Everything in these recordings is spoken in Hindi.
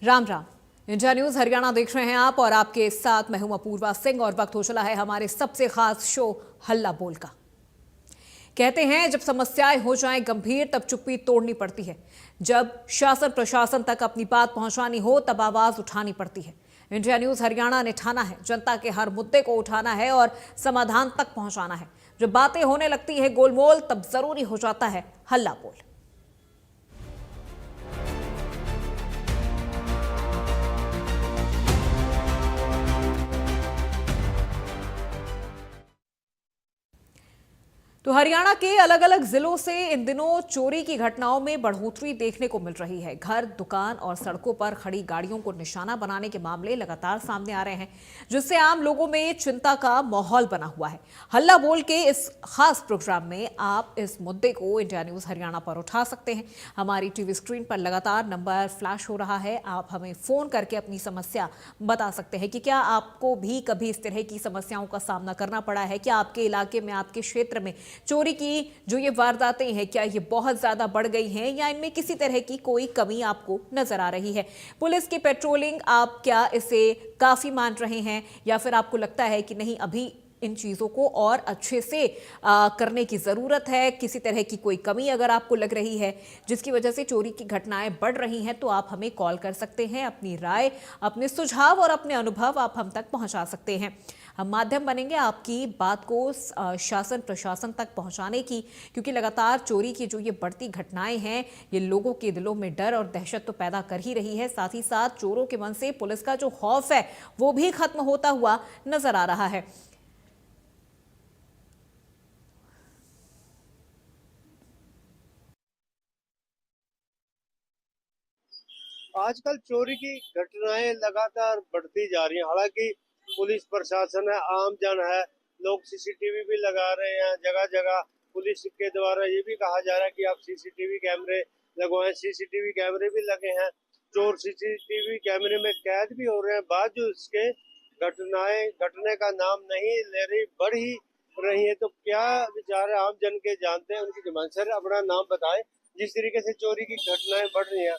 राम राम। इंडिया न्यूज हरियाणा देख रहे हैं आप और आपके साथ मैं हूं अपूर्वा सिंह और वक्त हो चला है हमारे सबसे खास शो हल्ला बोल का। कहते हैं जब समस्याएं हो जाएं गंभीर तब चुप्पी तोड़नी पड़ती है। जब शासन प्रशासन तक अपनी बात पहुंचानी हो तब आवाज उठानी पड़ती है। इंडिया न्यूज हरियाणा ने ठाना है जनता के हर मुद्दे को उठाना है और समाधान तक पहुंचाना है। जब बातें होने लगती है गोलमोल तब जरूरी हो जाता है हल्ला बोल। तो हरियाणा के अलग अलग जिलों से इन दिनों चोरी की घटनाओं में बढ़ोतरी देखने को मिल रही है। घर, दुकान और सड़कों पर खड़ी गाड़ियों को निशाना बनाने के मामले लगातार सामने आ रहे हैं, जिससे आम लोगों में चिंता का माहौल बना हुआ है। हल्ला बोल के इस खास प्रोग्राम में आप इस मुद्दे को इंडिया न्यूज हरियाणा पर उठा सकते हैं। हमारी टीवी स्क्रीन पर लगातार नंबर फ्लैश हो रहा है, आप हमें फोन करके अपनी समस्या बता सकते हैं कि क्या आपको भी कभी इस तरह की समस्याओं का सामना करना पड़ा है। क्या आपके इलाके में, आपके क्षेत्र में चोरी की जो ये वारदातें हैं क्या ये बहुत ज्यादा बढ़ गई हैं या इनमें किसी तरह की कोई कमी आपको नजर आ रही है। पुलिस की पेट्रोलिंग आप क्या इसे काफी मान रहे हैं या फिर आपको लगता है कि नहीं अभी इन चीजों को और अच्छे से करने की जरूरत है। किसी तरह की कोई कमी अगर आपको लग रही है जिसकी वजह से चोरी की घटनाएं बढ़ रही हैं तो आप हमें कॉल कर सकते हैं। अपनी राय, अपने सुझाव और अपने अनुभव आप हम तक पहुंचा सकते हैं। हम माध्यम बनेंगे आपकी बात को शासन प्रशासन तक पहुंचाने की, क्योंकि लगातार चोरी की जो ये बढ़ती घटनाएं हैं ये लोगों के दिलों में डर और दहशत तो पैदा कर ही रही है। साथ ही साथ चोरों के मन से पुलिस का जो खौफ है वो भी खत्म होता हुआ नजर आ रहा है। आजकल चोरी की घटनाएं लगातार बढ़ती जा रही हैं। हालांकि पुलिस प्रशासन है, आम जन है, लोग सीसीटीवी भी लगा रहे हैं जगह जगह। पुलिस के द्वारा ये भी कहा जा रहा है कि आप सीसीटीवी कैमरे लगवाएं। सीसीटीवी कैमरे भी लगे हैं, चोर सीसीटीवी कैमरे में कैद भी हो रहे हैं। बावजूद इसके घटनाएं घटने का नाम नहीं ले रही, बढ़ ही रही है। तो क्या विचार है आम जन के, जानते हैं उनकी डिमांड। सर अपना नाम बताएं। जिस तरीके से चोरी की घटनाएं बढ़ रही हैं,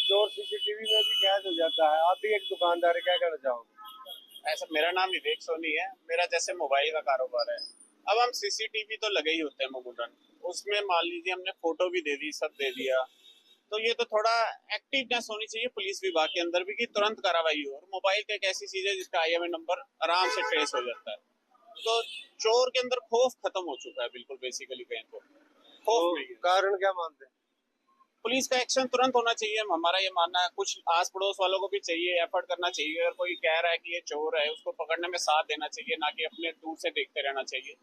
चोर सीसीटीवी में भी कैद हो जाता है, आप भी एक दुकानदार है, क्या कहना चाहोगे। ऐसा मेरा नाम विवेक सोनी है। मेरा जैसे मोबाइल का कारोबार है। अब हम सीसीटीवी तो लगे ही होते हैं ममूनन, उसमें मान लीजिए हमने फोटो भी दे दी, सब दे दिया, तो ये तो थोड़ा एक्टिवनेस होनी चाहिए पुलिस विभाग के अंदर भी कि तुरंत कार्रवाई हो। और मोबाइल तो एक ऐसी चीज है जिसका IMEI नंबर आराम से ट्रेस हो जाता है। तो चोर के अंदर खौफ खत्म हो चुका है बिल्कुल, बेसिकली कहें तो खौफ तो नहीं है। कारण क्या मानते हैं। पुलिस का एक्शन तुरंत होना चाहिए, हमारा ये मानना है। कुछ आस पड़ोस वालों को भी चाहिए, एफर्ट करना चाहिए। अगर कोई कह रहा है कि ये चोर है, उसको पकड़ने में साथ देना चाहिए, ना कि अपने दूर से देखते रहना चाहिए।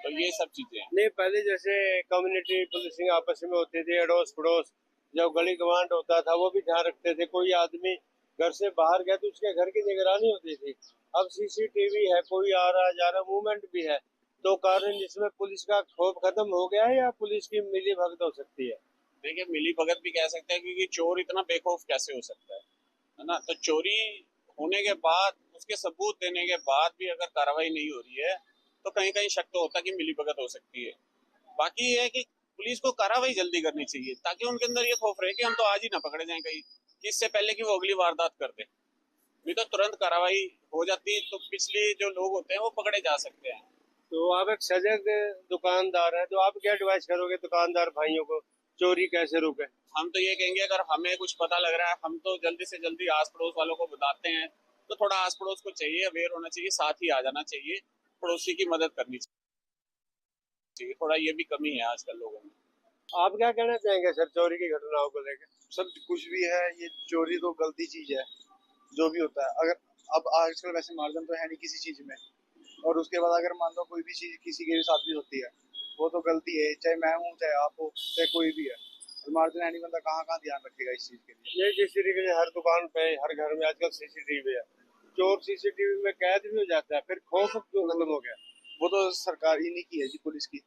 तो ये सब चीजें हैं। नहीं, पहले जैसे कम्युनिटी पुलिसिंग आपस में होती थी, अड़ोस पड़ोस जब गली गवांड होता था वो भी ध्यान रखते थे। कोई आदमी घर से बाहर गया तो उसके घर की निगरानी होती थी। अब सीसीटीवी है, कोई आ रहा जा रहा, मूवमेंट भी है। तो कारण जिसमें पुलिस का खौफ खत्म हो गया है या पुलिस की मिली भगत हो सकती है। देखिए, मिली भगत भी कह सकते हैं, क्योंकि चोर इतना बेखौफ कैसे हो सकता है ना। तो चोरी होने के बाद, उसके सबूत देने के बाद भी अगर कार्रवाई नहीं हो रही है तो कहीं कहीं शक तो होता है कि मिली भगत हो सकती है। बाकी ये है कि पुलिस को कार्रवाई जल्दी करनी चाहिए, ताकि उनके अंदर ये खौफ रहे कि हम तो आज ही ना पकड़े जाएं कहीं, कि इससे पहले कि वो अगली वारदात कर दे। नहीं तो तुरंत कार्रवाई हो जाती तो पिछले जो लोग होते हैं वो पकड़े जा सकते हैं। तो आप एक सजग दुकानदार है, तो आप क्या एडवाइस करोगे दुकानदार भाइयों को, चोरी कैसे रोके। हम तो ये कहेंगे, अगर हमें कुछ पता लग रहा है हम तो जल्दी से जल्दी आस पड़ोस वालों को बताते हैं। तो थोड़ा आस पड़ोस को चाहिए, अवेयर होना चाहिए, साथ ही आ जाना चाहिए, पड़ोसी की मदद करनी चाहिए। थोड़ा ये भी कमी है आजकल लोगों में। आप क्या कहना चाहेंगे सर चोरी की घटनाओं को लेकर। सब कुछ भी है, ये चोरी तो गलती चीज है जो भी होता है। अगर अब आजकल वैसे मार्जिन तो है नहीं किसी चीज में, और उसके बाद अगर मान लो कोई भी चीज किसी के साथ भी होती है वो तो गलती है, चाहे मैं हूँ, चाहे आप हो, चाहे कोई भी है। मार्जिन है नहीं, बंदा कहाँ कहाँ ध्यान रखेगा इस चीज के लिए। ये जिस तरीके से हर दुकान पे, हर घर में आजकल सीसीटीवी है, चोर सीसीटीवी में कैद भी हो जाता है, फिर खौफ क्यों खत्म हो गया। वो तो सरकार ही नहीं की है जी, पुलिस की।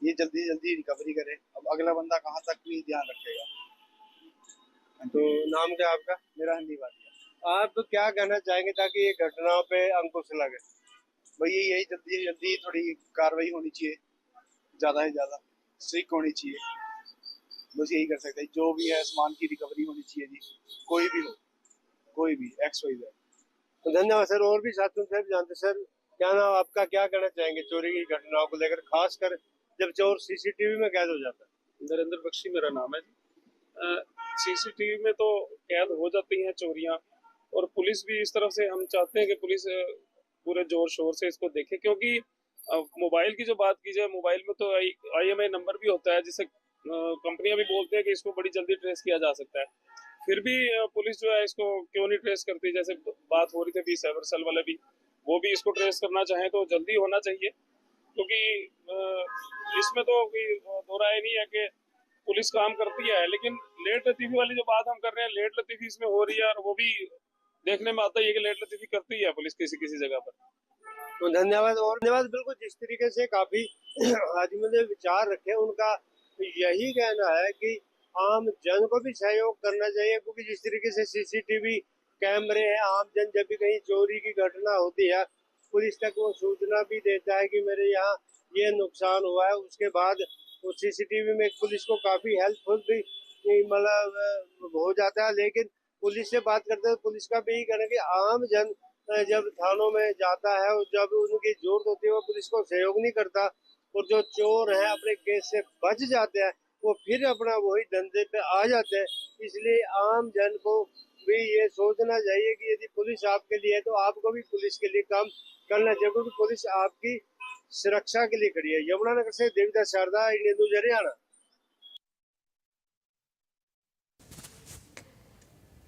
ये जल्दी जल्दी रिकवरी करे, अब अगला बंदा कहाँ तक भी ध्यान रखेगा। तो नाम क्या आपका। मेरा हिंदी बात है। आप क्या कहना चाहेंगे ताकि ये घटनाओं पे अंकुश लगे। भाई यही जल्दी जल्दी थोड़ी कार्रवाई होनी चाहिए, ज्यादा से ज्यादा स्ट्रिक्ट होनी चाहिए। बस यही कर सकते हैं, जो भी है सामान की रिकवरी होनी चाहिए जी, कोई भी हो। कोई भी XYZ। तो धन्यवाद सर। और भी साथियों से भी जानते सर, क्या नाम आपका, क्या कहना चाहेंगे चोरी की घटनाओं को लेकर, खासकर जब चोर सीसीटीवी में कैद हो जाता है? नरेंद्र बख्शी मेरा नाम है जी। सीसीटीवी में तो कैद हो जाती हैं चोरियां, और पुलिस भी इस तरफ से हम चाहते हैं कि पुलिस पूरे जोर शोर से इसको देखे, क्योंकि मोबाइल की जो बात की जाए, मोबाइल में तो IMEI नंबर भी होता है, जिसे कंपनियां भी बोलते हैं कि इसको बड़ी जल्दी ट्रेस किया जा सकता है। फिर भी पुलिस जो है इसको क्यों नहीं ट्रेस करती? जैसे बात हो रही थी 20 साइबर सेल वाले भी, वो भी इसको ट्रेस करना चाहें तो जल्दी होना चाहिए, क्योंकि इसमें तो कोई दो राय नहीं है कि पुलिस काम करती है, लेकिन लेट लतीफी वाली जो बात हम कर रहे हैं, लेट लतीफी इसमें हो रही है, और वो भी देखने में आता है कि लेट लतीफी करती है पुलिस किसी किसी जगह पर। तो धन्यवाद। और धन्यवाद। बिल्कुल जिस तरीके से काफी आदमियों ने विचार रखे, उनका यही कहना है कि आम जन को भी सहयोग करना चाहिए, क्योंकि जिस तरीके से सीसीटीवी कैमरे हैं, आम जन जब भी कहीं चोरी की घटना होती है, पुलिस तक वो सूचना भी देता है कि मेरे यहाँ ये नुकसान हुआ है। उसके बाद वो सीसीटीवी में पुलिस को काफी हेल्पफुल भी मतलब हो जाता है। लेकिन पुलिस से बात करते हैं, पुलिस का भी यही कहना है कि आम जन जब थानों में जाता है और जब उनकी जरूरत होती है, वो पुलिस को सहयोग नहीं करता, और जो चोर हैं अपने केस से बच जाते हैं, वो फिर अपना वही धंधे पे आ जाते हैं। इसलिए आम जन को भी ये सोचना चाहिए कि यदि पुलिस आपके लिए है तो आपको भी पुलिस के लिए काम करना चाहिए, क्योंकि पुलिस आपकी सुरक्षा के लिए खड़ी है। यमुनानगर से देविदास शारदा, इंडियन न्यूज़, हरियाणा।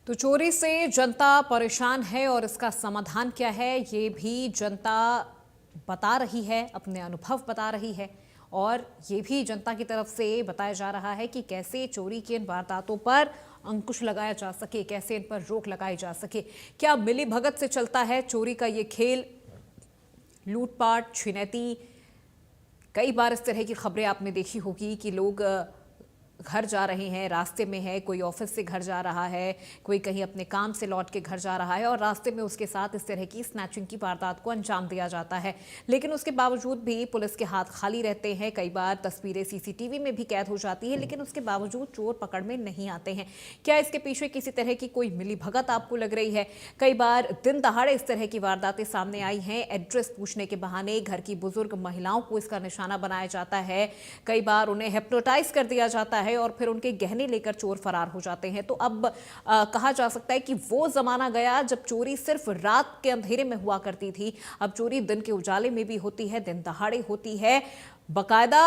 तो चोरी से जनता परेशान है और इसका समाधान क्या है ये भी जनता बता रही है, अपने अनुभव बता रही है, और ये भी जनता की तरफ से बताया जा रहा है कि कैसे चोरी की इन वारदातों पर अंकुश लगाया जा सके, कैसे इन पर रोक लगाई जा सके। क्या मिली भगत से चलता है चोरी का ये खेल? लूटपाट, छिनैती, कई बार इस तरह की खबरें आपने देखी होगी कि लोग घर जा रहे हैं, रास्ते में है, कोई ऑफिस से घर जा रहा है, कोई कहीं अपने काम से लौट के घर जा रहा है, और रास्ते में उसके साथ इस तरह की स्नैचिंग की वारदात को अंजाम दिया जाता है। लेकिन उसके बावजूद भी पुलिस के हाथ खाली रहते हैं। कई बार तस्वीरें सीसीटीवी में भी कैद हो जाती है, लेकिन उसके बावजूद चोर पकड़ में नहीं आते हैं। क्या इसके पीछे किसी तरह की कोई मिलीभगत आपको लग रही है? कई बार दिन दहाड़े इस तरह की वारदातें सामने आई हैं। एड्रेस पूछने के बहाने घर की बुजुर्ग महिलाओं को इसका निशाना बनाया जाता है, कई बार उन्हें हिप्नोटाइज कर दिया जाता है और फिर उनके गहने लेकर चोर फरार हो जाते हैं। तो अब कहा जा सकता है कि वो जमाना गया जब चोरी सिर्फ रात के अंधेरे में हुआ करती थी। अब चोरी दिन के उजाले में भी होती है, दिन दहाड़े होती है। बाकायदा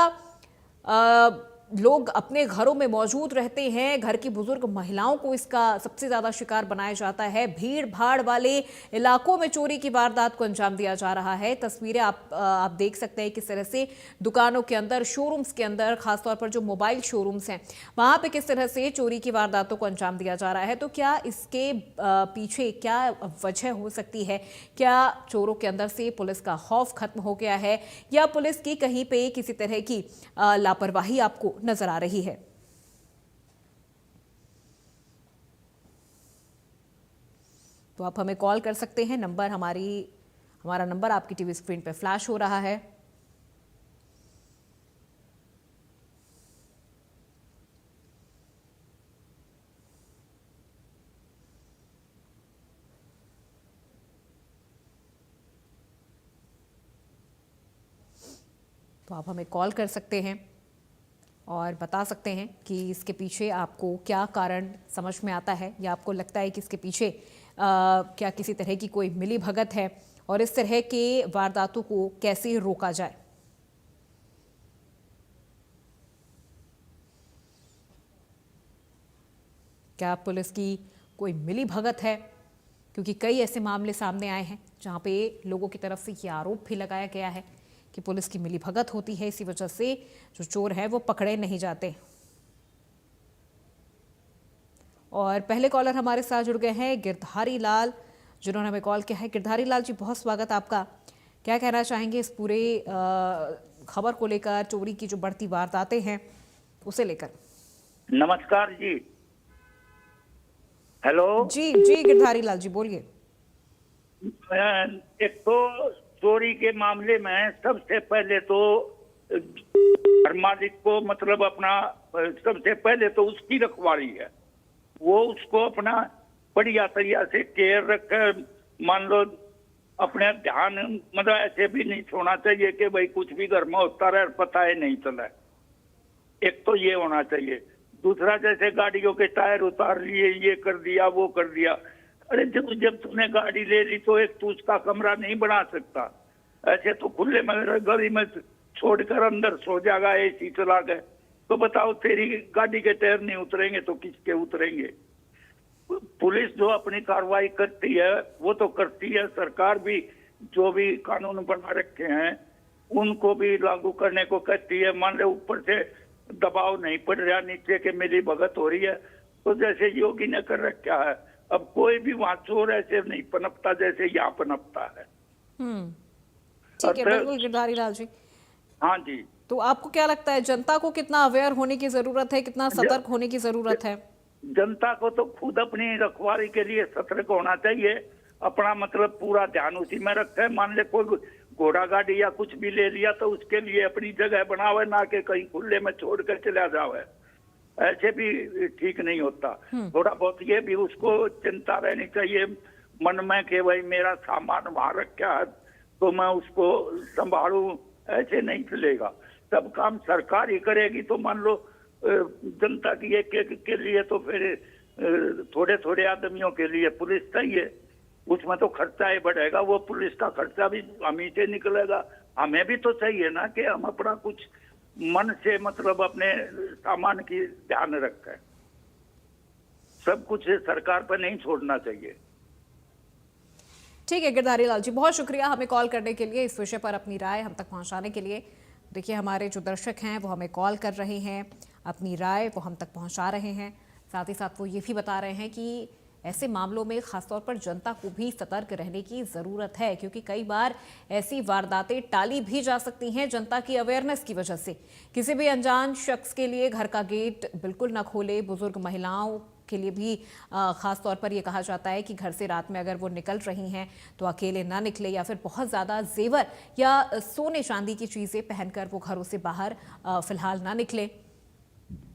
लोग अपने घरों में मौजूद रहते हैं। घर की बुजुर्ग महिलाओं को इसका सबसे ज्यादा शिकार बनाया जाता है। भीड़ भाड़ वाले इलाकों में चोरी की वारदात को अंजाम दिया जा रहा है। तस्वीरें आप देख सकते हैं किस तरह से दुकानों के अंदर, शोरूम्स के अंदर, खासतौर पर जो मोबाइल शोरूम्स हैं वहां पे किस तरह से चोरी की वारदातों को अंजाम दिया जा रहा है। तो क्या इसके पीछे क्या वजह हो सकती है? क्या चोरों के अंदर से पुलिस का खौफ खत्म हो गया है, या पुलिस की कहीं पे किसी तरह की लापरवाही आपको नजर आ रही है? तो आप हमें कॉल कर सकते हैं। हमारा नंबर आपकी टीवी स्क्रीन पर फ्लैश हो रहा है। तो आप हमें कॉल कर सकते हैं और बता सकते हैं कि इसके पीछे आपको क्या कारण समझ में आता है, या आपको लगता है कि इसके पीछे क्या किसी तरह की कोई मिली भगत है, और इस तरह के वारदातों को कैसे रोका जाए। क्या पुलिस की कोई मिली भगत है? क्योंकि कई ऐसे मामले सामने आए हैं जहां पे लोगों की तरफ से ये आरोप भी लगाया गया है कि पुलिस की मिलीभगत होती है, इसी वजह से जो चोर है वो पकड़े नहीं जाते। और पहले कॉलर हमारे साथ जुड़ गए हैं गिरधारी लाल, जिन्होंने हमें कॉल किया है। गिरधारी लाल जी, बहुत स्वागत आपका। क्या कहना चाहेंगे इस पूरे खबर को लेकर, चोरी की जो बढ़ती वारदातें हैं उसे लेकर? नमस्कार जी। हेलो जी जी गिरधारी लाल जी बोलिए। एक तो चोरी के मामले में सबसे पहले तो घर मालिक को मतलब अपना सबसे पहले तो उसकी रखवाली है। वो उसको अपना बढ़िया तरीका से केयर रखे। मान लो अपने ध्यान, मतलब ऐसे भी नहीं छोड़ना चाहिए कि भाई कुछ भी घर में होता रहे पता ही नहीं चला। एक तो ये होना चाहिए। दूसरा, जैसे गाड़ियों के टायर उतार लिए, ये कर दिया, वो कर दिया। अरे जब तूने गाड़ी ले ली तो एक तू उसका कमरा नहीं बना सकता। ऐसे तो खुले में गली में छोड़कर अंदर सो जाएगा, एसी चला गए, तो बताओ तेरी गाड़ी के टायर नहीं उतरेंगे तो किसके उतरेंगे? पुलिस जो अपनी कार्रवाई करती है वो तो करती है, सरकार भी जो भी कानून बना रखे हैं उनको भी लागू करने को कहती है। मान लो ऊपर से दबाव नहीं पड़ रहा, नीचे के मिली भगत हो रही है, तो जैसे योगी ने कर रखा है, अब कोई भी वहां चोर ऐसे नहीं पनपता जैसे यहाँ पनपता है। ठीक है, बिल्कुल गिरधारी लाल जी। हाँ जी। तो आपको क्या लगता है जनता को कितना अवेयर होने की जरूरत है, कितना सतर्क होने की जरूरत है? जनता को तो खुद अपनी रखवाली के लिए सतर्क होना चाहिए। अपना मतलब पूरा ध्यान उसी में रखे। मान ले कोई घोड़ा गाड़ी या कुछ भी ले लिया तो उसके लिए अपनी जगह बनावे, ना कि कहीं खुले में छोड़ कर चला जावे। ऐसे भी ठीक नहीं होता। थोड़ा बहुत ये भी उसको चिंता रहनी चाहिए मन में कि भाई मेरा सामान वहां रखा है तो मैं उसको संभालूं। ऐसे नहीं चलेगा। सब काम सरकार ही करेगी तो मान लो जनता की एक के लिए तो फिर थोड़े थोड़े आदमियों के लिए पुलिस चाहिए, उसमें तो खर्चा ही बढ़ेगा। वो पुलिस का खर्चा भी हम ही से निकलेगा। हमें भी तो चाहिए ना कि हम अपना कुछ मन से मतलब अपने सामान की ध्यान रखें। सब कुछ सरकार पर नहीं छोड़ना चाहिए। ठीक है गिरधारी लाल जी, बहुत शुक्रिया हमें कॉल करने के लिए, इस विषय पर अपनी राय हम तक पहुंचाने के लिए। देखिए हमारे जो दर्शक हैं वो हमें कॉल कर रहे हैं, अपनी राय वो हम तक पहुंचा रहे हैं। साथ ही साथ वो ये भी बता रहे हैं कि ऐसे मामलों में खासतौर पर जनता को भी सतर्क रहने की ज़रूरत है, क्योंकि कई बार ऐसी वारदातें टाली भी जा सकती हैं जनता की अवेयरनेस की वजह से। किसी भी अनजान शख्स के लिए घर का गेट बिल्कुल ना खोले। बुजुर्ग महिलाओं के लिए भी ख़ास तौर पर यह कहा जाता है कि घर से रात में अगर वो निकल रही हैं तो अकेले ना निकले, या फिर बहुत ज़्यादा जेवर या सोने चांदी की चीज़ें पहनकर वो घरों से बाहर फ़िलहाल ना निकले,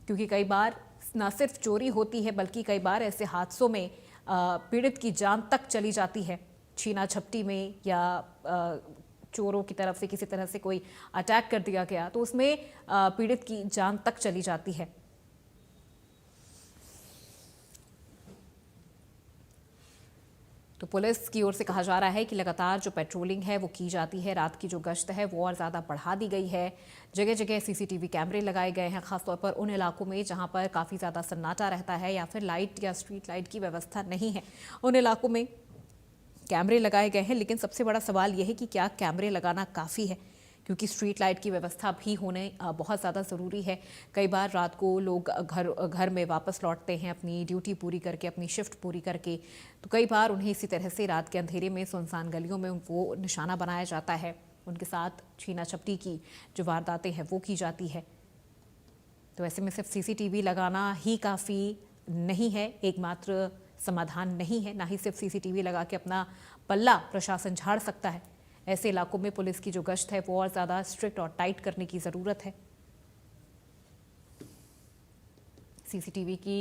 क्योंकि कई बार न सिर्फ चोरी होती है बल्कि कई बार ऐसे हादसों में पीड़ित की जान तक चली जाती है। छीना झपटी में या चोरों की तरफ से किसी तरह से कोई अटैक कर दिया गया तो उसमें पीड़ित की जान तक चली जाती है। तो पुलिस की ओर से कहा जा रहा है कि लगातार जो पेट्रोलिंग है वो की जाती है, रात की जो गश्त है वो और ज़्यादा बढ़ा दी गई है। जगह जगह सीसीटीवी कैमरे लगाए गए हैं, खासतौर पर उन इलाकों में जहां पर काफ़ी ज़्यादा सन्नाटा रहता है या फिर लाइट या स्ट्रीट लाइट की व्यवस्था नहीं है, उन इलाकों में कैमरे लगाए गए हैं। लेकिन सबसे बड़ा सवाल यह है कि क्या कैमरे लगाना काफ़ी है, क्योंकि स्ट्रीट लाइट की व्यवस्था भी होने बहुत ज़्यादा ज़रूरी है। कई बार रात को लोग घर में वापस लौटते हैं अपनी ड्यूटी पूरी करके, अपनी शिफ्ट पूरी करके, तो कई बार उन्हें इसी तरह से रात के अंधेरे में सुनसान गलियों में वो निशाना बनाया जाता है। उनके साथ छीना झपटी की जो वारदातें हैं वो की जाती है। तो ऐसे में सिर्फ सीसीटीवी लगाना ही काफ़ी नहीं है, एकमात्र समाधान नहीं है। ना ही सिर्फ सीसीटीवी लगा के अपना पल्ला प्रशासन झाड़ सकता है। ऐसे इलाकों में पुलिस की जो गश्त है वो और ज़्यादा स्ट्रिक्ट और टाइट करने की ज़रूरत है। सीसीटीवी की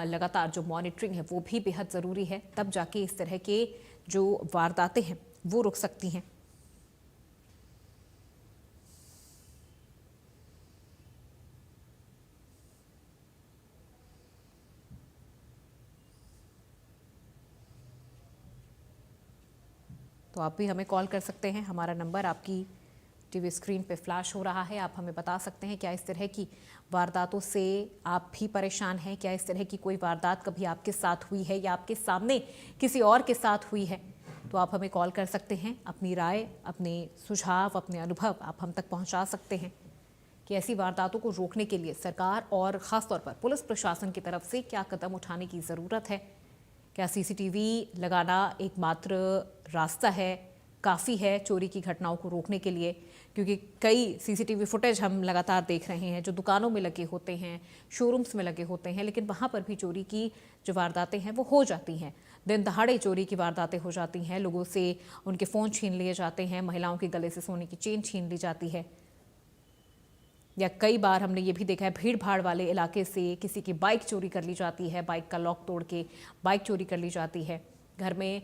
लगातार जो मॉनिटरिंग है वो भी बेहद ज़रूरी है, तब जाके इस तरह के जो वारदातें हैं वो रुक सकती हैं। तो आप भी हमें कॉल कर सकते हैं। हमारा नंबर आपकी टीवी स्क्रीन पे फ्लैश हो रहा है। आप हमें बता सकते हैं क्या इस तरह की वारदातों से आप भी परेशान हैं, क्या इस तरह की कोई वारदात कभी आपके साथ हुई है या आपके सामने किसी और के साथ हुई है। तो आप हमें कॉल कर सकते हैं, अपनी राय, अपने सुझाव, अपने अनुभव आप हम तक पहुंचा सकते हैं कि ऐसी वारदातों को रोकने के लिए सरकार और ख़ासतौर पर पुलिस प्रशासन की तरफ से क्या कदम उठाने की ज़रूरत है। क्या सीसीटीवी लगाना एकमात्र रास्ता है, काफ़ी है चोरी की घटनाओं को रोकने के लिए? क्योंकि कई सीसीटीवी फुटेज हम लगातार देख रहे हैं जो दुकानों में लगे होते हैं, शोरूम्स में लगे होते हैं, लेकिन वहाँ पर भी चोरी की जो वारदातें हैं वो हो जाती हैं। दिन दहाड़े चोरी की वारदातें हो जाती हैं, लोगों से उनके फ़ोन छीन लिए जाते हैं, महिलाओं के गले से सोने की चेन छीन ली जाती है। या कई बार हमने ये भी देखा है भीड़ भाड़ वाले इलाके से किसी की बाइक चोरी कर ली जाती है, बाइक का लॉक तोड़ के बाइक चोरी कर ली जाती है। घर में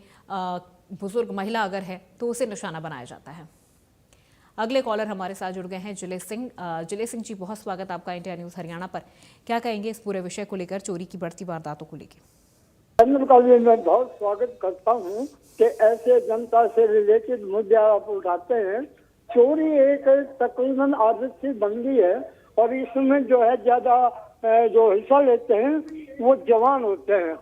बुजुर्ग महिला अगर है तो उसे निशाना बनाया जाता है। अगले कॉलर हमारे साथ जुड़ गए हैं जिले सिंह जी, बहुत स्वागत आपका इंडिया न्यूज़ हरियाणा पर। क्या कहेंगे इस पूरे विषय को लेकर, चोरी की बढ़ती वारदातों को लेकर? चंद्र का भी मैं बहुत स्वागत करता हूँ कि ऐसे जनता से रिलेटेड मुद्दे आप उठाते हैं। चोरी एक तकरीबन आदत सी बन गई है और इसमें जो है ज्यादा जो हिस्सा लेते हैं वो जवान होते हैं।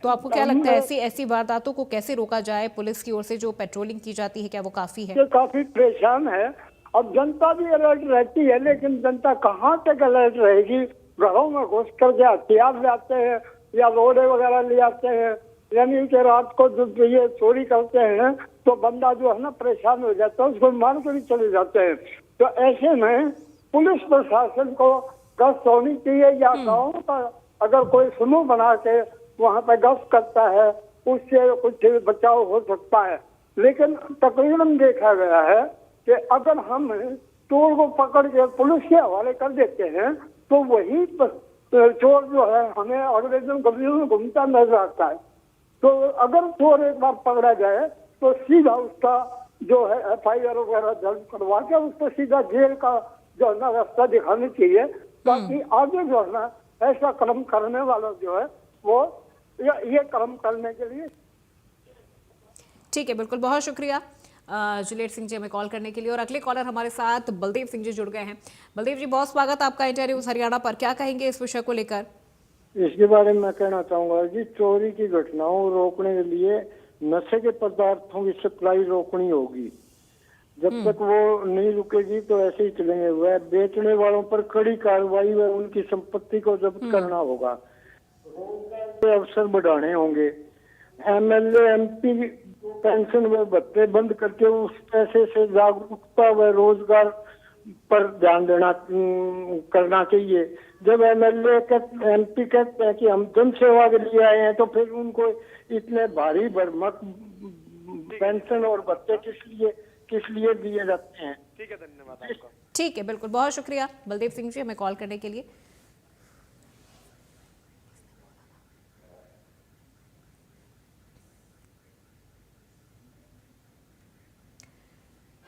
तो आपको क्या लगता है ऐसी वारदातों को कैसे रोका जाए? पुलिस की ओर से जो पेट्रोलिंग की जाती है क्या वो काफी है? काफी परेशान है। अब जनता भी अलर्ट रहती है, लेकिन जनता कहाँ तक अलर्ट रहेगी? घरों में घुस करके हथियार ले आते हैं या रोडे वगैरह ले आते हैं, यानी कि रात को जब ये चोरी करते हैं तो बंदा जो है ना परेशान हो जाता है, उसको मार कर भी चले जाते हैं। तो ऐसे में पुलिस प्रशासन को गश्त होनी चाहिए या गाँव का अगर कोई समूह बना के वहाँ पे गश्त करता है उससे कुछ बचाव हो सकता है। लेकिन तकरीबन देखा गया है कि अगर हम चोर को पकड़ के पुलिस के हवाले कर देते हैं तो वही चोर जो है हमें अगले दिन गलियों में घूमता नजर आता है। तो अगर चोर एक बार पकड़ा जाए तो सीधा उसका जो है FIR वगैरह दर्ज करवा के उसको सीधा जेल का जो है ना रास्ता दिखाना चाहिए, ताकि आगे जो है ना ऐसा कर्म करने वाला जो है वो ये कर्म करने के लिए। ठीक है, बिल्कुल, बहुत शुक्रिया जिलेट सिंह जी हमें कॉल करने के लिए। और अगले कॉलर हमारे साथ बलदेव सिंह जी जुड़ गए हैं। बलदेव जी, बहुत स्वागत आपका इंडिया न्यूज़ हरियाणा पर। क्या कहेंगे इस विषय को लेकर? इसके बारे में मैं कहना चाहूंगा कि चोरी की घटनाओं को रोकने के लिए नशे के पदार्थों की सप्लाई रोकनी होगी। जब तक वो नहीं रुकेगी तो ऐसे ही चलेंगे। वह बेचने वालों पर कड़ी कार्रवाई व उनकी संपत्ति को जब्त करना होगा। अवसर बढ़ाने होंगे। MLA MP पेंशन व भत्ते बंद करके उस पैसे से जागरूकता व रोजगार पर ध्यान देना करना चाहिए। जब MLA MP कहते हैं कि हम जन सेवा के लिए आए हैं तो फिर उनको इतने भारी भरमक पेंशन और भत्ते किस लिए दिए जाते हैं? ठीक है, धन्यवाद आपका। ठीक है, बिल्कुल, बहुत शुक्रिया बलदेव सिंह जी हमें कॉल करने के लिए।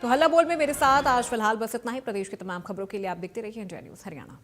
तो हल्ला बोल में मेरे साथ आज फिलहाल बस इतना ही। प्रदेश की तमाम खबरों के लिए आप देखते रहिए इंडिया न्यूज़ हरियाणा।